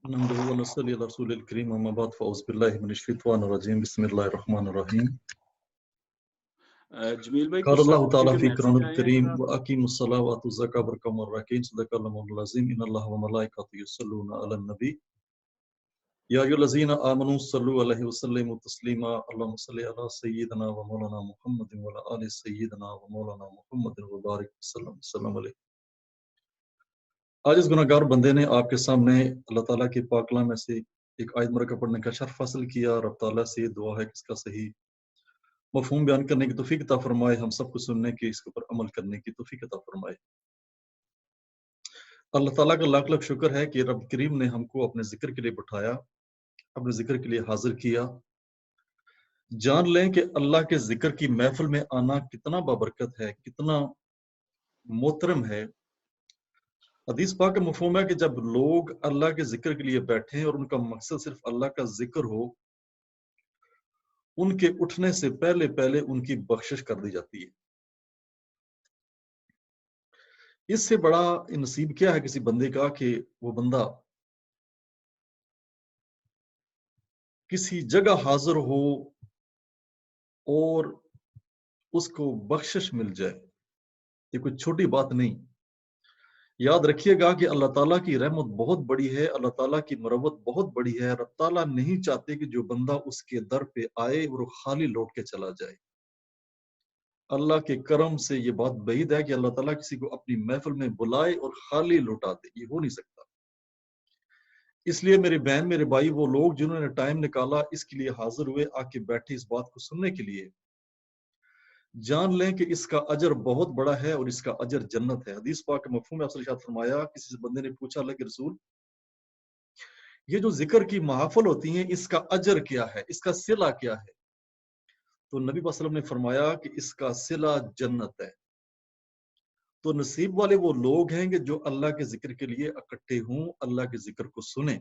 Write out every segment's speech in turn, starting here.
نحمده ونصلي على رسول الكريم أما بعد فأعوذ بالله من الشيطان الرجيم بسم الله الرحمن الرحيم جمیل بھائی قال کچھ الله تعالى فکر في محفوظ قرآن آئے ہیں الكريم ذرا وأقيموا الصلاة وآتوا الزكاة واركعوا مع الراكعين صدق الله مولانا العظيم إن الله وملائكته يصلون على النبي يا أيها الذين آمنوا صلوا عليه وسلموا تسليما اللهم صل على سيدنا ومولانا محمد وعلى آل سيدنا ومولانا محمد وبارك وسلم عليه. آج اس گناہگار بندے نے آپ کے سامنے اللہ تعالیٰ کے پاک کلام میں سے ایک آیت مرکہ پڑھنے کا شرف حاصل کیا. رب تعالیٰ سے دعا ہے کہ اس کا صحیح مفہوم بیان کرنے کی توفیق عطا فرمائے, ہم سب کو سننے کی, اس کے اوپر عمل کرنے کی توفیق عطا فرمائے. اللہ تعالیٰ کا لاکھ لاکھ شکر ہے کہ رب کریم نے ہم کو اپنے ذکر کے لیے بٹھایا, اپنے ذکر کے لیے حاضر کیا. جان لیں کہ اللہ کے ذکر کی محفل میں آنا کتنا بابرکت ہے, کتنا محترم ہے. حدیث پاک کا مفہوم ہے کہ جب لوگ اللہ کے ذکر کے لیے بیٹھیں اور ان کا مقصد صرف اللہ کا ذکر ہو, ان کے اٹھنے سے پہلے پہلے ان کی بخشش کر دی جاتی ہے. اس سے بڑا نصیب کیا ہے کسی بندے کا کہ وہ بندہ کسی جگہ حاضر ہو اور اس کو بخشش مل جائے. یہ کوئی چھوٹی بات نہیں. یاد رکھیے گا کہ اللہ تعالیٰ کی رحمت بہت بڑی ہے, اللہ تعالیٰ کی مروت بہت بڑی ہے. رب تعالیٰ نہیں چاہتے کہ جو بندہ اس کے در پہ آئے اور وہ خالی لوٹ کے چلا جائے. اللہ کے کرم سے یہ بات بعید ہے کہ اللہ تعالیٰ کسی کو اپنی محفل میں بلائے اور خالی لوٹا دے, یہ ہو نہیں سکتا. اس لیے میرے بہن میرے بھائی, وہ لوگ جنہوں نے ٹائم نکالا اس کے لیے حاضر ہوئے, آ کے بیٹھے اس بات کو سننے کے لیے, جان لیں کہ اس کا اجر بہت بڑا ہے اور اس کا اجر جنت ہے. حدیث پاک کے مفہوم میں آپ سے ارشاد فرمایا, کسی بندے نے پوچھا اللہ کے رسول یہ جو ذکر کی محافل ہوتی ہیں اس کا اجر کیا ہے, اس کا صلہ کیا ہے؟ تو نبی صلی اللہ علیہ وسلم نے فرمایا کہ اس کا صلہ جنت ہے. تو نصیب والے وہ لوگ ہیں کہ جو اللہ کے ذکر کے لیے اکٹھے ہوں, اللہ کے ذکر کو سنیں.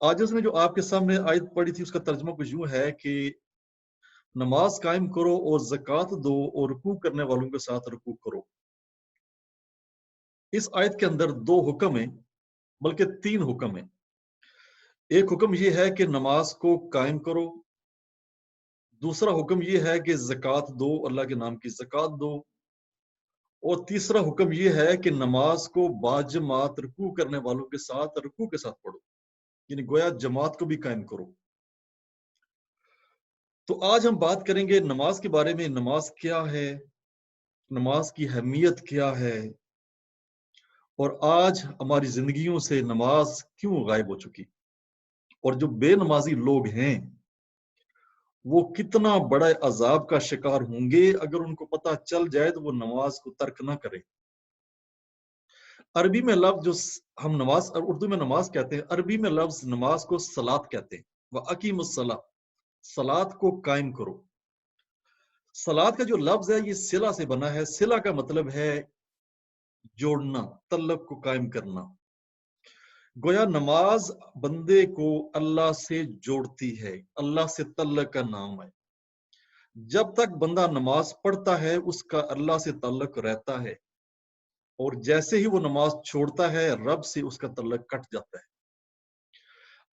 آج اس میں جو آپ کے سامنے آیت پڑھی تھی اس کا ترجمہ کچھ یوں ہے کہ نماز قائم کرو اور زکوٰۃ دو اور رکوع کرنے والوں کے ساتھ رکوع کرو. اس آیت کے اندر دو حکم ہیں, بلکہ تین حکم ہیں. ایک حکم یہ ہے کہ نماز کو قائم کرو, دوسرا حکم یہ ہے کہ زکوٰۃ دو, اللہ کے نام کی زکوٰۃ دو, اور تیسرا حکم یہ ہے کہ نماز کو باجماعت رکوع کرنے والوں کے ساتھ رکوع کے ساتھ پڑھو, یعنی گویا جماعت کو بھی قائم کرو. تو آج ہم بات کریں گے نماز کے بارے میں. نماز کیا ہے, نماز کی اہمیت کیا ہے, اور آج ہماری زندگیوں سے نماز کیوں غائب ہو چکی, اور جو بے نمازی لوگ ہیں وہ کتنا بڑا عذاب کا شکار ہوں گے اگر ان کو پتہ چل جائے تو وہ نماز کو ترک نہ کرے. عربی میں لفظ جو ہم نماز, اردو میں نماز کہتے ہیں, عربی میں لفظ نماز کو صلاۃ کہتے ہیں. وَأَقِیمُوا الصَّلَاۃَ, صلاۃ کو قائم کرو. صلاۃ کا جو لفظ ہے یہ صلہ سے بنا ہے. صلہ کا مطلب ہے جوڑنا, تعلق کو قائم کرنا. گویا نماز بندے کو اللہ سے جوڑتی ہے, اللہ سے تعلق کا نام ہے. جب تک بندہ نماز پڑھتا ہے اس کا اللہ سے تعلق رہتا ہے, اور جیسے ہی وہ نماز چھوڑتا ہے رب سے اس کا تعلق کٹ جاتا ہے.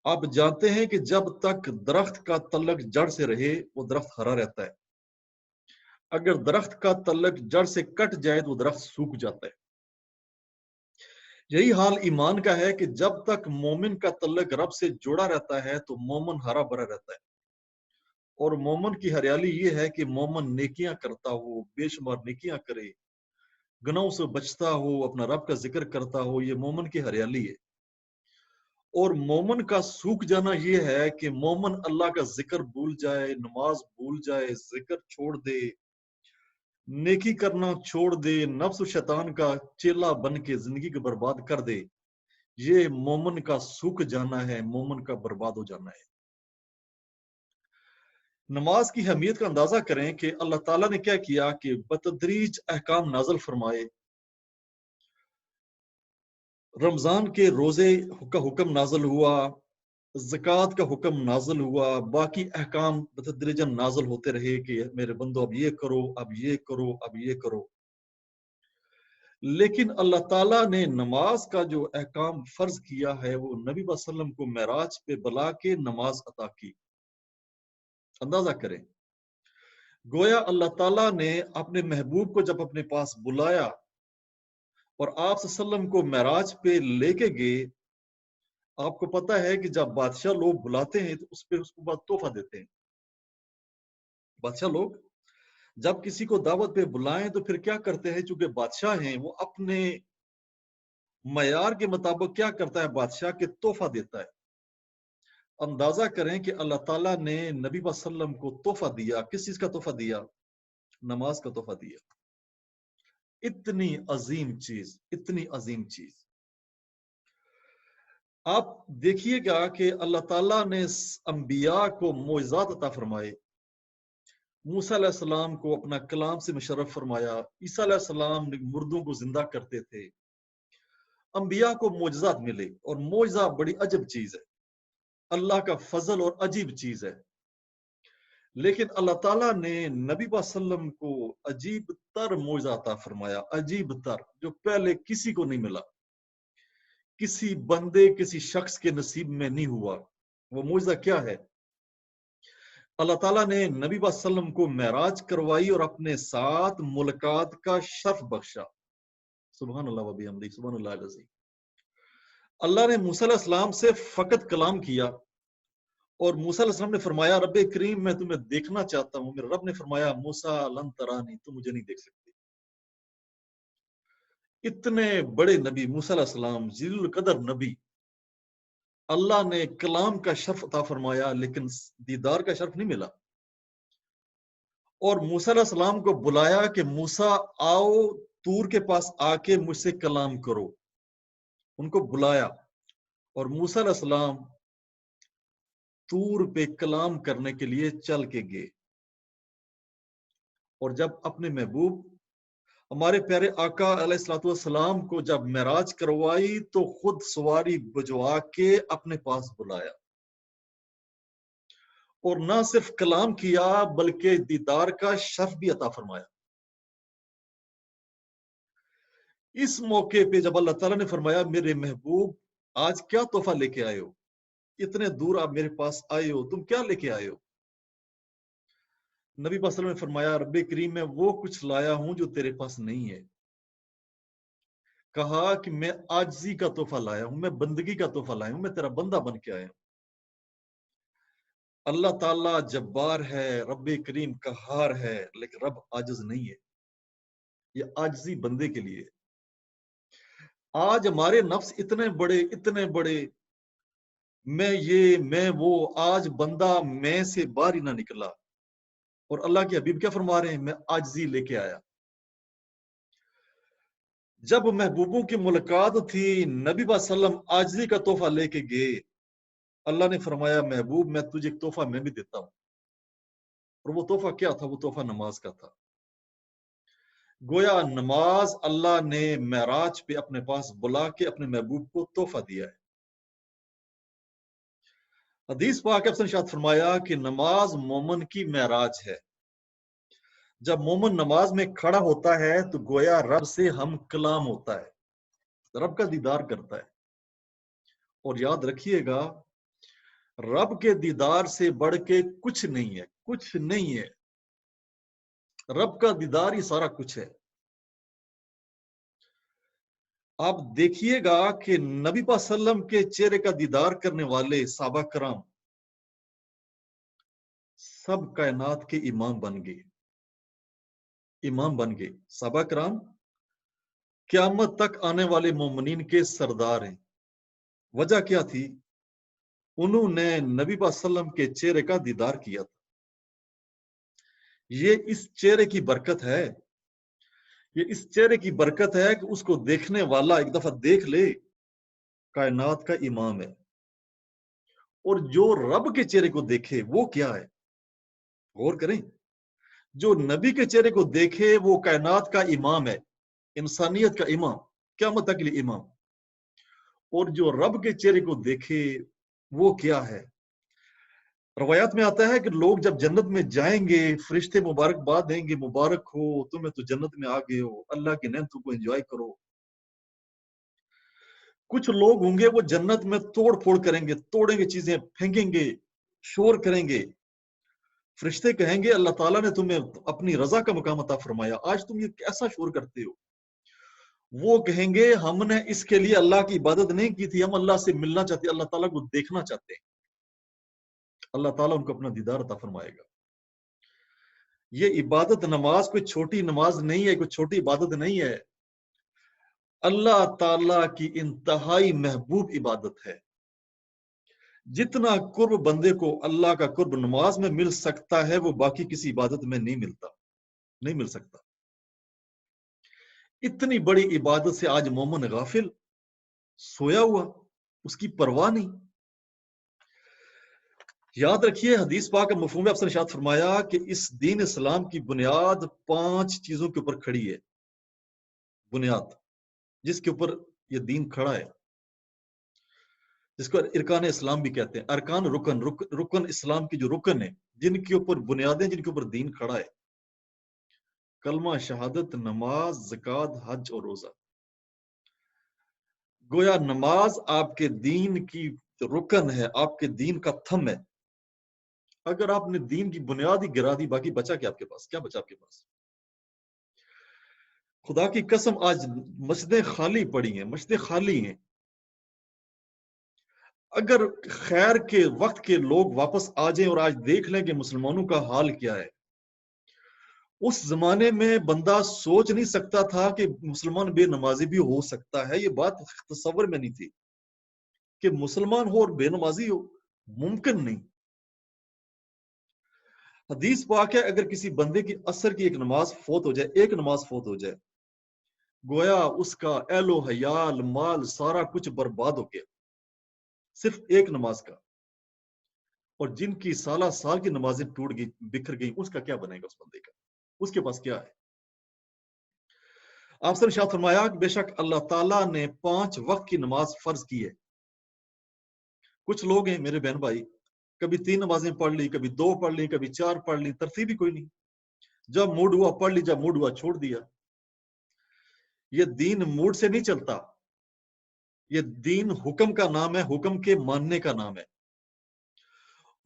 آپ جانتے ہیں کہ جب تک درخت کا تعلق جڑ سے رہے وہ درخت ہرا رہتا ہے. اگر درخت کا تعلق جڑ سے کٹ جائے تو وہ درخت سوکھ جاتا ہے. یہی حال ایمان کا ہے کہ جب تک مومن کا تعلق رب سے جڑا رہتا ہے تو مومن ہرا بھرا رہتا ہے. اور مومن کی ہریالی یہ ہے کہ مومن نیکیاں کرتا ہو, بے شمار نیکیاں کرے, گناہوں سے بچتا ہو, اپنا رب کا ذکر کرتا ہو, یہ مومن کی ہریالی ہے. اور مومن کا سوکھ جانا یہ ہے کہ مومن اللہ کا ذکر بھول جائے, نماز بھول جائے, ذکر چھوڑ دے, نیکی کرنا چھوڑ دے, نفس و شیطان کا چیلا بن کے زندگی کو برباد کر دے. یہ مومن کا سوکھ جانا ہے, مومن کا برباد ہو جانا ہے. نماز کی اہمیت کا اندازہ کریں کہ اللہ تعالیٰ نے کیا کیا کہ بتدریج احکام نازل فرمائے. رمضان کے روزے کا حکم نازل ہوا, زکوٰۃ کا حکم نازل ہوا, باقی احکام بتدریجاً نازل ہوتے رہے کہ میرے بندو اب یہ کرو, اب یہ کرو, اب یہ کرو. لیکن اللہ تعالیٰ نے نماز کا جو احکام فرض کیا ہے وہ نبی صلی اللہ علیہ وسلم کو معراج پہ بلا کے نماز عطا کی. اندازہ کریں، گویا اللہ تعالیٰ نے اپنے محبوب کو جب اپنے پاس بلایا اور آپ صلی اللہ علیہ وسلم کو معراج پہ لے کے گئے. آپ کو پتا ہے کہ جب بادشاہ لوگ بلاتے ہیں تو اس پہ اس کو بعد تحفہ دیتے ہیں. بادشاہ لوگ جب کسی کو دعوت پہ بلائیں تو پھر کیا کرتے ہیں، چونکہ بادشاہ ہیں وہ اپنے معیار کے مطابق کیا کرتا ہے، بادشاہ کے تحفہ دیتا ہے. اندازہ کریں کہ اللہ تعالیٰ نے نبی صلی اللہ علیہ وسلم کو تحفہ دیا. کس چیز کا تحفہ دیا؟ نماز کا تحفہ دیا. اتنی عظیم چیز، اتنی عظیم چیز. آپ دیکھیے گا کہ اللہ تعالیٰ نے انبیاء کو معجزات عطا فرمائے. موسیٰ علیہ السلام کو اپنا کلام سے مشرف فرمایا. عیسیٰ علیہ السلام مردوں کو زندہ کرتے تھے. انبیاء کو معجزات ملے اور معجزہ بڑی عجب چیز ہے، اللہ کا فضل اور عجیب چیز ہے. لیکن اللہ تعالیٰ نے نبی صلی اللہ علیہ وسلم کو عجیب تر معجزہ عطا فرمایا، عجیب تر، جو پہلے کسی کو نہیں ملا، کسی بندے کسی شخص کے نصیب میں نہیں ہوا. وہ معجزہ کیا ہے؟ اللہ تعالیٰ نے نبی صلی اللہ علیہ وسلم کو معراج کروائی اور اپنے ساتھ ملاقات کا شرف بخشا. سبحان اللہ و بحمدہ، سبحان اللہ العظیم. اللہ نے موسیٰ علیہ السلام سے فقط کلام کیا اور موسیٰ علیہ السلام نے فرمایا رب کریم میں تمہیں دیکھنا چاہتا ہوں. میرے رب نے فرمایا موسیٰ لن ترانی، تم مجھے نہیں دیکھ سکتے. اتنے بڑے نبی موسیٰ علیہ السلام، جلیل القدر نبی، اللہ نے کلام کا شرف عطا فرمایا لیکن دیدار کا شرف نہیں ملا. اور موسیٰ علیہ السلام کو بلایا کہ موسیٰ آؤ طور کے پاس آ کے مجھ سے کلام کرو. ان کو بلایا اور موسیٰ علیہ السلام طور پہ کلام کرنے کے لیے چل کے گئے. اور جب اپنے محبوب ہمارے پیارے آقا علیہ الصلوۃ والسلام کو جب معراج کروائی تو خود سواری بجوا کے اپنے پاس بلایا اور نہ صرف کلام کیا بلکہ دیدار کا شرف بھی عطا فرمایا. اس موقع پہ جب اللہ تعالیٰ نے فرمایا میرے محبوب آج کیا تحفہ لے کے آئے ہو، اتنے دور آپ میرے پاس آئے ہو، تم کیا لے کے آئے ہو؟ نبی صلی اللہ علیہ وسلم نے فرمایا رب کریم میں وہ کچھ لایا ہوں جو تیرے پاس نہیں ہے. کہا کہ میں عاجزی کا تحفہ لایا ہوں، میں بندگی کا تحفہ لایا ہوں، میں تیرا بندہ بن کے آیا ہوں. اللہ تعالیٰ جبار ہے، رب کریم قہار ہے، لیکن رب عاجز نہیں ہے. یہ عاجزی بندے کے لیے. آج ہمارے نفس اتنے بڑے میں یہ میں وہ، آج بندہ میں سے باہر ہی نہ نکلا. اور اللہ کے حبیب کیا فرما رہے ہیں، میں عاجزی لے کے آیا. جب محبوبوں کی ملاقات تھی نبی صلی اللہ علیہ وسلم عاجزی کا تحفہ لے کے گئے. اللہ نے فرمایا محبوب میں تجھے ایک تحفہ میں بھی دیتا ہوں. اور وہ تحفہ کیا تھا؟ وہ تحفہ نماز کا تھا. گویا نماز اللہ نے معراج پہ اپنے پاس بلا کے اپنے محبوب کو تحفہ دیا ہے. حدیث پاک نے ارشاد فرمایا کہ نماز مومن کی معراج ہے. جب مومن نماز میں کھڑا ہوتا ہے تو گویا رب سے ہم کلام ہوتا ہے، رب کا دیدار کرتا ہے. اور یاد رکھیے گا رب کے دیدار سے بڑھ کے کچھ نہیں ہے، کچھ نہیں ہے. رب کا دیدار ہی سارا کچھ ہے. آپ دیکھیے گا کہ نبی صلی اللہ علیہ وسلم کے چہرے کا دیدار کرنے والے صحابہ کرام سب کائنات کے امام بن گئے، امام بن گئے. صحابہ کرام قیامت تک آنے والے مومنین کے سردار ہیں. وجہ کیا تھی؟ انہوں نے نبی صلی اللہ علیہ وسلم کے چہرے کا دیدار کیا تھا. یہ اس چہرے کی برکت ہے، یہ اس چہرے کی برکت ہے کہ اس کو دیکھنے والا ایک دفعہ دیکھ لے کائنات کا امام ہے. اور جو رب کے چہرے کو دیکھے وہ کیا ہے؟ غور کریں، جو نبی کے چہرے کو دیکھے وہ کائنات کا امام ہے، انسانیت کا امام، قیامت تک کے لیے امام. اور جو رب کے چہرے کو دیکھے وہ کیا ہے؟ روایات میں آتا ہے کہ لوگ جب جنت میں جائیں گے فرشتے مبارکباد دیں گے، مبارک ہو تمہیں تو جنت میں آ گئے ہو، اللہ کی نعمتوں کو انجوائے کرو۔ کچھ لوگ ہوں گے وہ جنت میں توڑ پھوڑ کریں گے، توڑیں گے، چیزیں پھینکیں گے، شور کریں گے۔ فرشتے کہیں گے اللہ تعالیٰ نے تمہیں اپنی رضا کا مقام عطا فرمایا، آج تم یہ کیسا شور کرتے ہو؟ وہ کہیں گے ہم نے اس کے لیے اللہ کی عبادت نہیں کی تھی، ہم اللہ سے ملنا چاہتے، اللہ تعالیٰ کو دیکھنا چاہتے ہیں۔ اللہ تعالیٰ ان کو اپنا دیدار عطا فرمائے گا۔ یہ عبادت نماز کوئی چھوٹی نماز نہیں ہے، کوئی چھوٹی عبادت نہیں ہے، اللہ تعالیٰ کی انتہائی محبوب عبادت ہے۔ جتنا قرب بندے کو اللہ کا قرب نماز میں مل سکتا ہے وہ باقی کسی عبادت میں نہیں ملتا، نہیں مل سکتا۔ اتنی بڑی عبادت سے آج مومن غافل سویا ہوا، اس کی پرواہ نہیں۔ یاد رکھیے حدیث پاک کا مفہوم افسر ارشاد فرمایا کہ اس دین اسلام کی بنیاد 5 چیزوں کے اوپر کھڑی ہے۔ بنیاد جس کے اوپر یہ دین کھڑا ہے، جس کو ارکان اسلام بھی کہتے ہیں، ارکان رکن اسلام کی جو رکن ہے، جن کے اوپر بنیادیں، جن کے اوپر دین کھڑا ہے، کلمہ شہادت، نماز، زکوٰۃ، حج اور روزہ۔ گویا نماز آپ کے دین کی رکن ہے، آپ کے دین کا تھم ہے۔ اگر آپ نے دین کی بنیاد ہی گرا دی، باقی بچا کیا آپ کے پاس؟ کیا بچا آپ کے پاس؟ خدا کی قسم آج مسجدیں خالی پڑی ہیں، مسجدیں خالی ہیں۔ اگر خیر کے وقت کے لوگ واپس آ جائیں اور آج دیکھ لیں کہ مسلمانوں کا حال کیا ہے، اس زمانے میں بندہ سوچ نہیں سکتا تھا کہ مسلمان بے نمازی بھی ہو سکتا ہے، یہ بات تصور میں نہیں تھی کہ مسلمان ہو اور بے نمازی ہو، ممکن نہیں۔ حدیث پاک ہے اگر کسی بندے کی عصر کی ایک نماز فوت ہو جائے، ایک نماز فوت ہو جائے، گویا اس کا اہل و حیال، مال، سارا کچھ برباد ہو گیا، صرف ایک نماز کا۔ اور جن کی سالہ سال کی نمازیں ٹوٹ گئی، بکھر گئی، اس کا کیا بنے گا؟ اس بندے کا اس کے پاس کیا ہے؟ آپ سے ارشاد فرمایا کہ بے شک اللہ تعالیٰ نے 5 وقت کی نماز فرض کی ہے۔ کچھ لوگ ہیں میرے بہن بھائی، کبھی 3 نمازیں پڑھ لی، کبھی 2 پڑھ لی، کبھی 4 پڑھ لی، ترتیب ہی کوئی نہیں، جب موڈ ہوا پڑھ لی، جب موڈ ہوا چھوڑ دیا۔ یہ دین موڈ سے نہیں چلتا، یہ دین حکم کا نام ہے، حکم کے ماننے کا نام ہے۔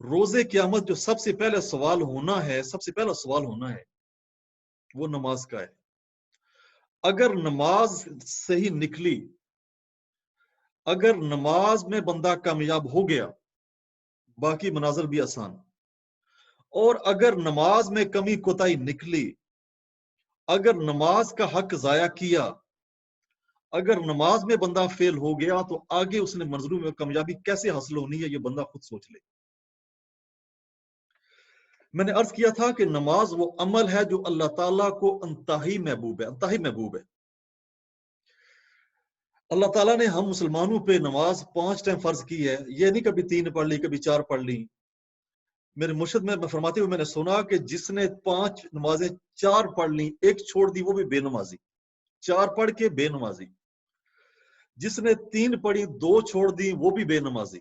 روز قیامت جو سب سے پہلے سوال ہونا ہے، سب سے پہلا سوال ہونا ہے، وہ نماز کا ہے۔ اگر نماز صحیح نکلی، اگر نماز میں بندہ کامیاب ہو گیا، باقی مناظر بھی آسان۔ اور اگر نماز میں کمی کوتاہی نکلی، اگر نماز کا حق ضائع کیا، اگر نماز میں بندہ فیل ہو گیا، تو آگے اس نے منظروں میں کامیابی کیسے حاصل ہونی ہے یہ بندہ خود سوچ لے۔ میں نے عرض کیا تھا کہ نماز وہ عمل ہے جو اللہ تعالیٰ کو انتہائی محبوب ہے، انتہائی محبوب ہے۔ اللہ تعالیٰ نے ہم مسلمانوں پہ نماز 5 ٹائم فرض کی ہے، یہ نہیں کبھی 3 پڑھ لی، کبھی 4 پڑھ لی۔ میرے مرشد میں فرماتے ہوئے میں نے سنا کہ جس نے 5 نمازیں 4 پڑھ لی، ایک چھوڑ دی، وہ بھی بے نمازی، 4 پڑھ کے بے نمازی۔ جس نے 3 پڑھی، 2 چھوڑ دی، وہ بھی بے نمازی۔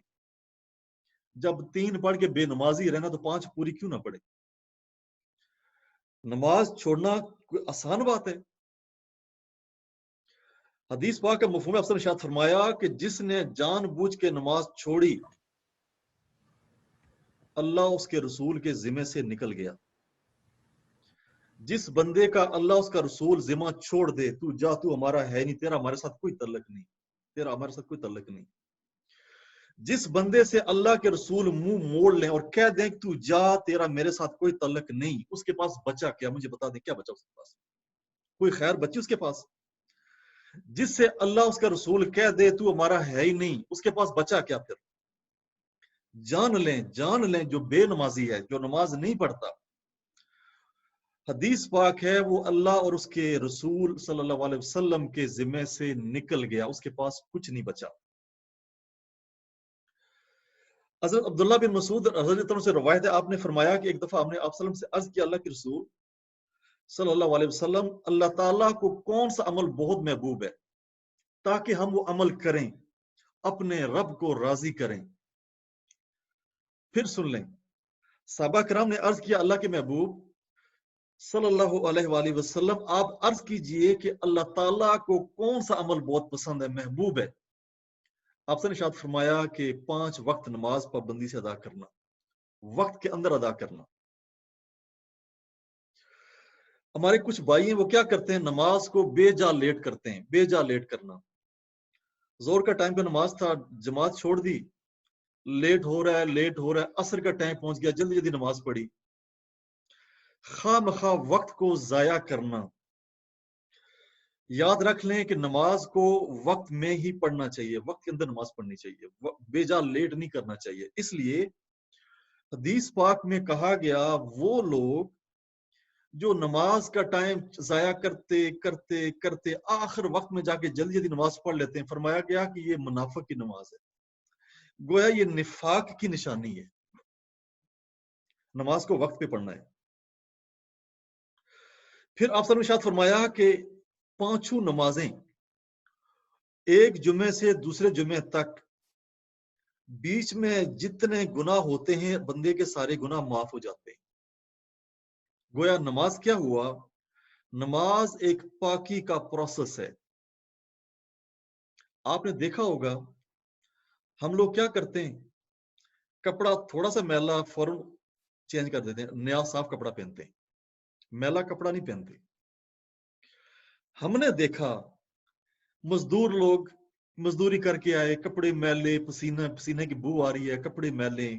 جب 3 پڑھ کے بے نمازی رہنا تو 5 پوری کیوں نہ پڑھے؟ نماز چھوڑنا کوئی آسان بات ہے؟ حدیث پاک کا مفہوم افسر ارشاد فرمایا کہ جس نے جان بوجھ کے نماز چھوڑی، اللہ اس کے رسول کے ذمہ سے نکل گیا۔ جس بندے کا اللہ اس کا رسول ذمہ چھوڑ دے، تو جا، تو ہمارا ہے نہیں، تیرا ہمارے ساتھ کوئی تعلق نہیں، تیرا ہمارے ساتھ کوئی تعلق نہیں۔ جس بندے سے اللہ کے رسول منہ موڑ لیں اور کہہ دیں کہ تو جا، تیرا میرے ساتھ کوئی تعلق نہیں، اس کے پاس بچا کیا؟ مجھے بتا دیں کیا بچا اس کے پاس؟ کوئی خیر بچی اس کے پاس؟ جس سے اللہ اس کا رسول کہہ دے تو ہمارا ہے ہی نہیں، اس کے پاس بچا کیا پھر؟ جان لیں جو بے نمازی ہے، جو نماز نہیں پڑھتا، حدیث پاک ہے وہ اللہ اور اس کے رسول صلی اللہ علیہ وسلم کے ذمہ سے نکل گیا، اس کے پاس کچھ نہیں بچا۔ حضرت عبداللہ بن مسعود رضی اللہ عنہ سے روایت ہے، آپ نے فرمایا کہ ایک دفعہ ہم نے آپ صلی اللہ علیہ وسلم سے عرض کیا، اللہ کے رسول صلی اللہ علیہ وسلم، اللہ تعالیٰ کو کون سا عمل بہت محبوب ہے تاکہ ہم وہ عمل کریں، اپنے رب کو راضی کریں؟ پھر سن لیں، صحابہ کرام نے عرض کیا اللہ کے محبوب صلی اللہ علیہ وآلہ وسلم آپ عرض کیجئے کہ اللہ تعالیٰ کو کون سا عمل بہت پسند ہے، محبوب ہے؟ آپ سے نے ارشاد فرمایا کہ 5 وقت نماز پابندی سے ادا کرنا، وقت کے اندر ادا کرنا۔ ہمارے کچھ بھائی ہیں وہ کیا کرتے ہیں، نماز کو بے جا لیٹ کرتے ہیں، بے جا لیٹ کرنا۔ زور کا ٹائم پہ نماز تھا، جماعت چھوڑ دی، لیٹ ہو رہا ہے، لیٹ ہو رہا ہے، عصر کا ٹائم پہنچ گیا، جلدی جلدی نماز پڑھی۔ خواہ مخواہ وقت کو ضائع کرنا۔ یاد رکھ لیں کہ نماز کو وقت میں ہی پڑھنا چاہیے، وقت کے اندر نماز پڑھنی چاہیے، بے جا لیٹ نہیں کرنا چاہیے۔ اس لیے حدیث پاک میں کہا گیا وہ لوگ جو نماز کا ٹائم ضائع کرتے کرتے کرتے آخر وقت میں جا کے جلدی جلدی نماز پڑھ لیتے ہیں، فرمایا گیا کہ یہ منافق کی نماز ہے، گویا یہ نفاق کی نشانی ہے۔ نماز کو وقت پہ پڑھنا ہے۔ پھر آپ صلی اللہ علیہ وسلم نے ارشاد فرمایا کہ 5 نمازیں ایک جمعے سے دوسرے جمعے تک بیچ میں جتنے گناہ ہوتے ہیں بندے کے سارے گناہ معاف ہو جاتے ہیں۔ گویا نماز کیا ہوا، نماز ایک پاکی کا پروسیس ہے۔ آپ نے دیکھا ہوگا ہم لوگ کیا کرتے ہیں، کپڑا تھوڑا سا میلا فوراً چینج کر دیتے ہیں، نیا صاف کپڑا پہنتے ہیں، میلا کپڑا نہیں پہنتے۔ ہم نے دیکھا مزدور لوگ مزدوری کر کے آئے، کپڑے میلے، پسینے کی بو آ رہی ہے، کپڑے میلے۔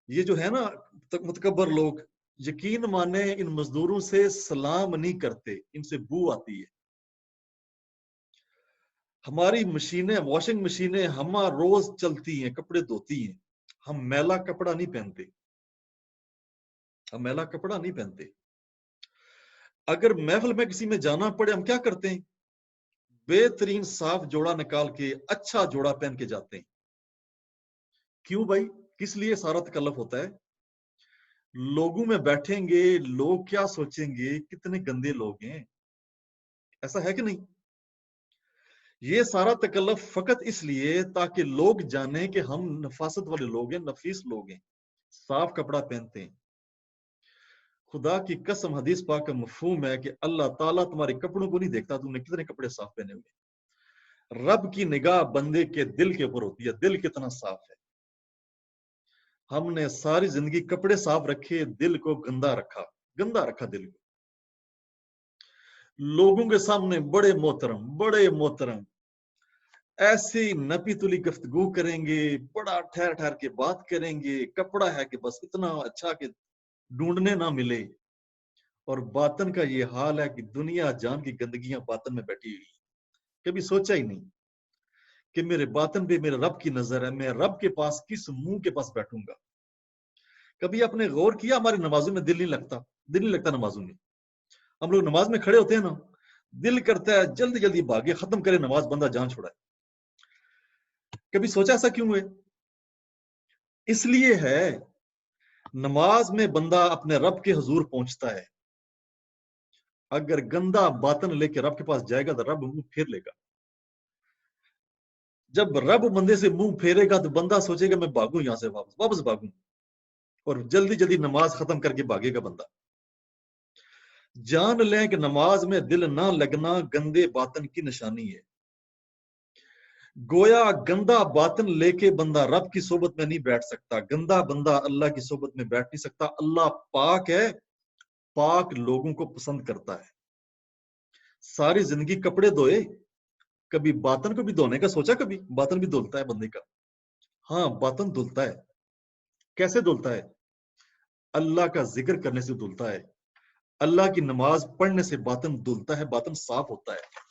یہ جو ہے نا متکبر لوگ، یقین مانے ان مزدوروں سے سلام نہیں کرتے، ان سے بو آتی ہے۔ ہماری مشینیں، واشنگ مشینیں ہمارا روز چلتی ہیں، کپڑے دھوتی ہیں، ہم میلا کپڑا نہیں پہنتے، ہم میلا کپڑا نہیں پہنتے۔ اگر محفل میں کسی میں جانا پڑے ہم کیا کرتے ہیں، بہترین صاف جوڑا نکال کے اچھا جوڑا پہن کے جاتے ہیں۔ کیوں بھائی، کس لیے سارا تکلف ہوتا ہے؟ لوگوں میں بیٹھیں گے، لوگ کیا سوچیں گے، کتنے گندے لوگ ہیں، ایسا ہے کہ نہیں؟ یہ سارا تکلف فقط اس لیے تاکہ لوگ جانیں کہ ہم نفاست والے لوگ ہیں، نفیس لوگ ہیں، صاف کپڑا پہنتے ہیں۔ خدا کی قسم حدیث پاک کا مفہوم ہے کہ اللہ تعالیٰ تمہارے کپڑوں کو نہیں دیکھتا تم نے کتنے کپڑے صاف پہنے ہوئے، رب کی نگاہ بندے کے دل کے اوپر ہوتی ہے، دل کتنا صاف ہے۔ ہم نے ساری زندگی کپڑے صاف رکھے، دل کو گندا رکھا، گندا رکھا دل کو۔ لوگوں کے سامنے بڑے محترم ایسی نپی تلی گفتگو کریں گے، بڑا ٹھہر ٹھہر کے بات کریں گے، کپڑا ہے کہ بس اتنا اچھا کہ ڈھونڈنے نہ ملے، اور باطن کا یہ حال ہے کہ دنیا جان کی گندگیاں باطن میں بیٹھی ہوئی۔ کبھی سوچا ہی نہیں کہ میرے باطن پہ میرے رب کی نظر ہے، میں رب کے پاس کس منہ کے پاس بیٹھوں گا۔ کبھی آپ نے غور کیا ہماری نمازوں میں دل نہیں لگتا نمازوں میں۔ ہم لوگ نماز میں کھڑے ہوتے ہیں نا، دل کرتا ہے جلدی جلدی بھاگے، ختم کرے نماز، بندہ جان چھوڑائے۔ کبھی سوچا ایسا کیوں ہے؟ اس لیے ہے نماز میں بندہ اپنے رب کے حضور پہنچتا ہے۔ اگر گندا باطن لے کے رب کے پاس جائے گا تو رب منہ پھیر لے گا۔ جب رب بندے سے منہ پھیرے گا تو بندہ سوچے گا میں بھاگوں یہاں سے، واپس بھاگوں، اور جلدی جلدی نماز ختم کر کے بھاگے گا بندہ۔ جان لیں کہ نماز میں دل نہ لگنا گندے باطن کی نشانی ہے۔ گویا گندا باطن لے کے بندہ رب کی صحبت میں نہیں بیٹھ سکتا، گندا بندہ اللہ کی صحبت میں بیٹھ نہیں سکتا۔ اللہ پاک ہے، پاک لوگوں کو پسند کرتا ہے۔ ساری زندگی کپڑے دھوئے، کبھی باطن کو بھی دھونے کا سوچا؟ کبھی باطن بھی دھلتا ہے بندے کا؟ ہاں، باطن دھلتا ہے۔ کیسے دھلتا ہے؟ اللہ کا ذکر کرنے سے دھلتا ہے، اللہ کی نماز پڑھنے سے باطن دھلتا ہے، باطن صاف ہوتا ہے۔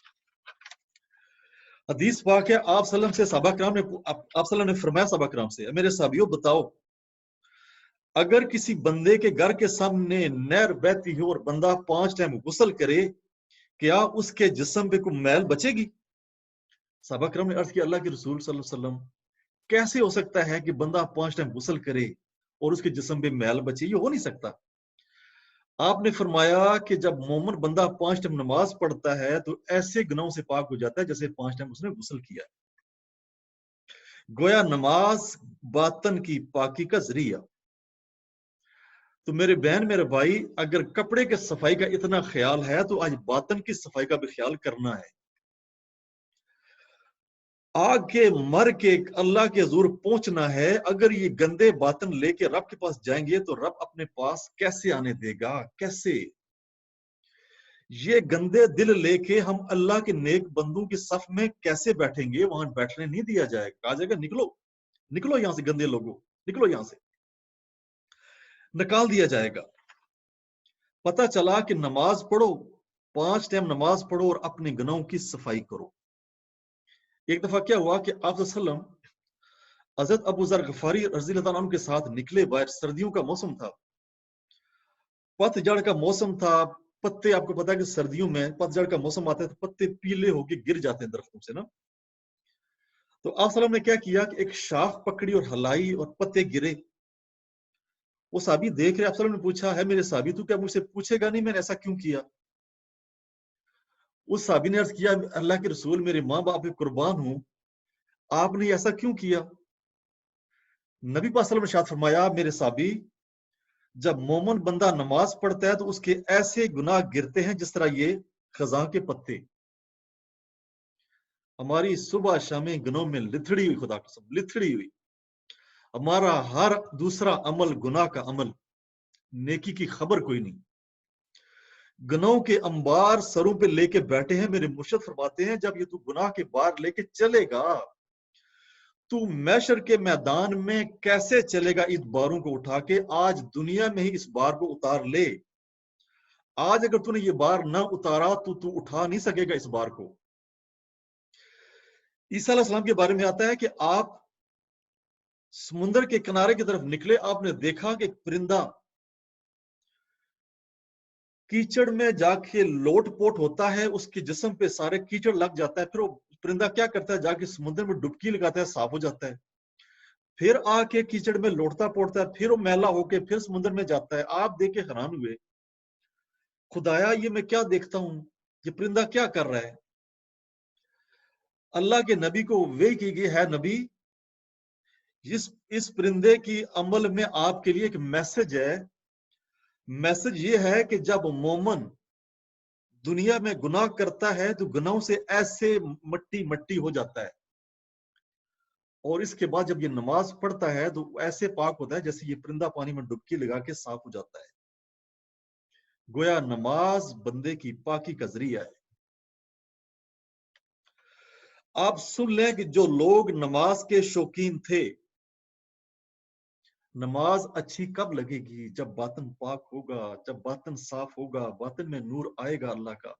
حدیث پاک ہے، آپ صلی اللہ علیہ وسلم سے صحابہ کرام نے آپ صلی اللہ علیہ وسلم نے فرمایا صحابہ کرام سے، میرے صحابیوں بتاؤ، اگر کسی بندے کے گھر کے سامنے نہر بہتی ہو اور بندہ 5 ٹائم غسل کرے، کیا اس کے جسم پہ کوئی میل بچے گی؟ صحابہ کرام نے عرض کیا اللہ کے رسول صلی اللہ علیہ وسلم کیسے ہو سکتا ہے کہ بندہ 5 ٹائم غسل کرے اور اس کے جسم پہ میل بچے؟ یہ ہو نہیں سکتا۔ آپ نے فرمایا کہ جب مومن بندہ 5 ٹائم نماز پڑھتا ہے تو ایسے گناہوں سے پاک ہو جاتا ہے جیسے 5 ٹائم اس نے غسل کیا۔ گویا نماز باطن کی پاکی کا ذریعہ۔ تو میرے بہن میرے بھائی، اگر کپڑے کے صفائی کا اتنا خیال ہے تو آج باطن کی صفائی کا بھی خیال کرنا ہے۔ آگ کے مر کے اللہ کے حضور پہنچنا ہے، اگر یہ گندے باطن لے کے رب کے پاس جائیں گے تو رب اپنے پاس کیسے آنے دے گا؟ کیسے؟ یہ گندے دل لے کے ہم اللہ کے نیک بندوں کی صف میں کیسے بیٹھیں گے؟ وہاں بیٹھنے نہیں دیا جائے گا، کہا جائے گا نکلو نکلو یہاں سے، گندے لوگوں نکلو یہاں سے، نکال دیا جائے گا۔ پتہ چلا کہ نماز پڑھو، 5 ٹائم نماز پڑھو اور اپنے گناہوں کی صفائی کرو۔ ایک دفعہ کیا ہوا کہ آپ صلی اللہ علیہ وسلم حضرت ابو ذر غفاری رضی اللہ عنہ کے ساتھ نکلے باہر، سردیوں کا موسم تھا، پت جڑ کا موسم تھا، پتے آپ کو پتا ہے کہ سردیوں میں پت جڑ کا موسم آتا ہے تو پتے پیلے ہو کے گر جاتے ہیں درختوں سے نا۔ تو آپ صلی اللہ علیہ وسلم نے کیا کیا کہ ایک شاخ پکڑی اور ہلائی اور پتے گرے۔ وہ صحابی دیکھ رہے، آپ صلی اللہ علیہ وسلم نے پوچھا ہے میرے صحابی تو کیا مجھ سے پوچھے گا نہیں میں نے ایسا کیوں کیا؟ اس صحابی نے عرض کیا اللہ کے رسول میرے ماں باپ پہ قربان ہوں، آپ نے ایسا کیوں کیا؟ نبی پاک صلی اللہ علیہ وسلم نے ارشاد فرمایا میرے صحابی، جب مومن بندہ نماز پڑھتا ہے تو اس کے ایسے گناہ گرتے ہیں جس طرح یہ خزاں کے پتے۔ ہماری صبح شامیں گناہوں میں لتھڑی ہوئی، خدا قسم لتھڑی ہوئی، ہمارا ہر دوسرا عمل گناہ کا عمل، نیکی کی خبر کوئی نہیں۔ گناہوں کے انبار سروں پہ لے کے بیٹھے ہیں۔ میرے مرشد فرماتے ہیں جب یہ تو گناہ کے بار لے کے چلے گا تو محشر کے میدان میں کیسے چلے گا ان باروں کو اٹھا کے؟ آج دنیا میں ہی اس بار کو اتار لے، آج اگر تو نے یہ بار نہ اتارا تو اٹھا نہیں سکے گا اس بار کو۔ عیسیٰ علیہ السلام کے بارے میں آتا ہے کہ آپ سمندر کے کنارے کی طرف نکلے، آپ نے دیکھا کہ ایک پرندہ کیچڑ میں جا کے لوٹ پوٹ ہوتا ہے، اس کے جسم پہ سارے کیچڑ لگ جاتا ہے، پھر وہ پرندہ کیا کرتا ہے جا کے سمندر میں ڈبکی لگاتا ہے، صاف ہو جاتا ہے، پھر آ کے کیچڑ میں لوٹتا پوٹتا ہے، پھر وہ میلا ہو کے پھر سمندر میں جاتا ہے۔ آپ دیکھ کے حیران ہوئے، خدایا یہ میں کیا دیکھتا ہوں، یہ پرندہ کیا کر رہا ہے؟ اللہ کے نبی کو وحی کی گئی ہے، نبی اس پرندے کی عمل میں آپ کے لیے ایک میسج ہے۔ میسج یہ ہے کہ جب مومن دنیا میں گناہ کرتا ہے تو گناہوں سے ایسے مٹی مٹی ہو جاتا ہے، اور اس کے بعد جب یہ نماز پڑھتا ہے تو ایسے پاک ہوتا ہے جیسے یہ پرندہ پانی میں ڈبکی لگا کے صاف ہو جاتا ہے۔ گویا نماز بندے کی پاکی کا ذریعہ ہے۔ آپ سن لیں کہ جو لوگ نماز کے شوقین تھے، نماز اچھی کب لگے گی؟ جب باطن پاک ہوگا، جب باطن صاف ہوگا، باطن میں نور آئے گا اللہ کا۔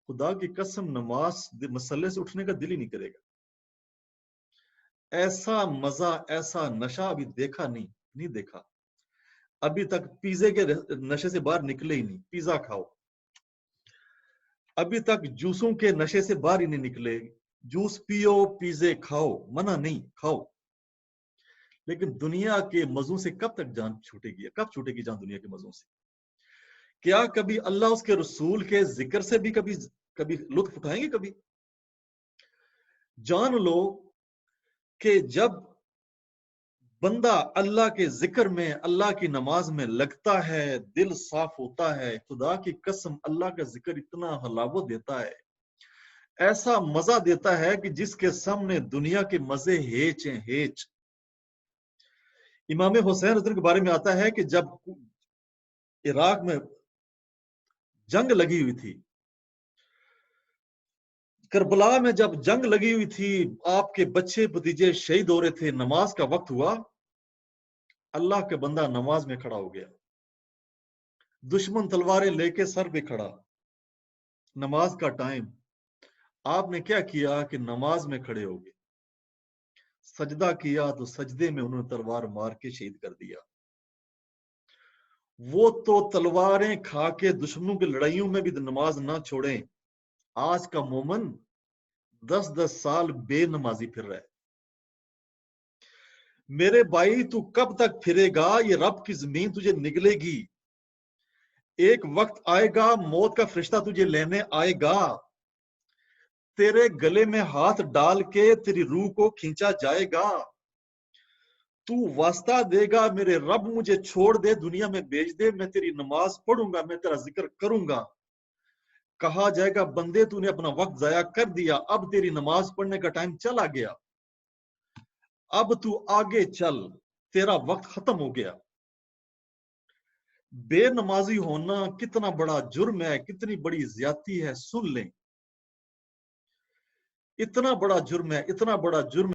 خدا کی قسم نماز مسلح سے اٹھنے کا دل ہی نہیں کرے گا۔ ایسا مزہ، ایسا نشہ ابھی دیکھا نہیں دیکھا ابھی تک۔ پیزے کے نشے سے باہر نکلے ہی نہیں، پیزا کھاؤ۔ ابھی تک جوسوں کے نشے سے باہر ہی نہیں نکلے، جوس پیو پیزے کھاؤ، منع نہیں، کھاؤ، لیکن دنیا کے مزوں سے کب تک جان چھوٹے گی؟ کب چھوٹے گی جان دنیا کے مزوں سے؟ کیا کبھی اللہ اس کے رسول کے ذکر سے بھی کبھی لطف اٹھائیں گے؟ کبھی جان لو کہ جب بندہ اللہ کے ذکر میں، اللہ کی نماز میں لگتا ہے، دل صاف ہوتا ہے، خدا کی قسم اللہ کا ذکر اتنا حلاوت دیتا ہے، ایسا مزہ دیتا ہے کہ جس کے سامنے دنیا کے مزے ہیچ ہیں، ہیچ۔ امام حسین رضی اللہ کے بارے میں آتا ہے کہ جب عراق میں جنگ لگی ہوئی تھی، کربلا میں جب جنگ لگی ہوئی تھی، آپ کے بچے بھتیجے شہید ہو رہے تھے، نماز کا وقت ہوا، اللہ کا بندہ نماز میں کھڑا ہو گیا، دشمن تلواریں لے کے سر پہ کھڑا، نماز کا ٹائم، آپ نے کیا کیا کہ نماز میں کھڑے ہو گئے، سجدہ کیا تو سجدے میں انہوں نے تلوار مار کے شہید کر دیا۔ وہ تو تلواریں کھا کے دشمنوں کی لڑائیوں میں بھی نماز نہ چھوڑیں۔ آج کا مومن 10 سال بے نمازی پھر رہا ہے۔ میرے بھائی تو کب تک پھرے گا؟ یہ رب کی زمین تجھے نگلے گی، ایک وقت آئے گا موت کا فرشتہ تجھے لینے آئے گا، تیرے گلے میں ہاتھ ڈال کے تیری روح کو کھینچا جائے گا، تو واسطہ دے گا میرے رب مجھے چھوڑ دے دنیا میں بھیج دے میں تیری نماز پڑھوں گا میں تیرا ذکر کروں گا کہا جائے گا بندے تو نے اپنا وقت ضائع کر دیا اب تیری نماز پڑھنے کا ٹائم چلا گیا اب تو آگے چل تیرا وقت ختم ہو گیا بے نمازی ہونا کتنا بڑا جرم ہے کتنی بڑی زیادتی ہے سن لیں اتنا بڑا جرم ہے اتنا بڑا جرم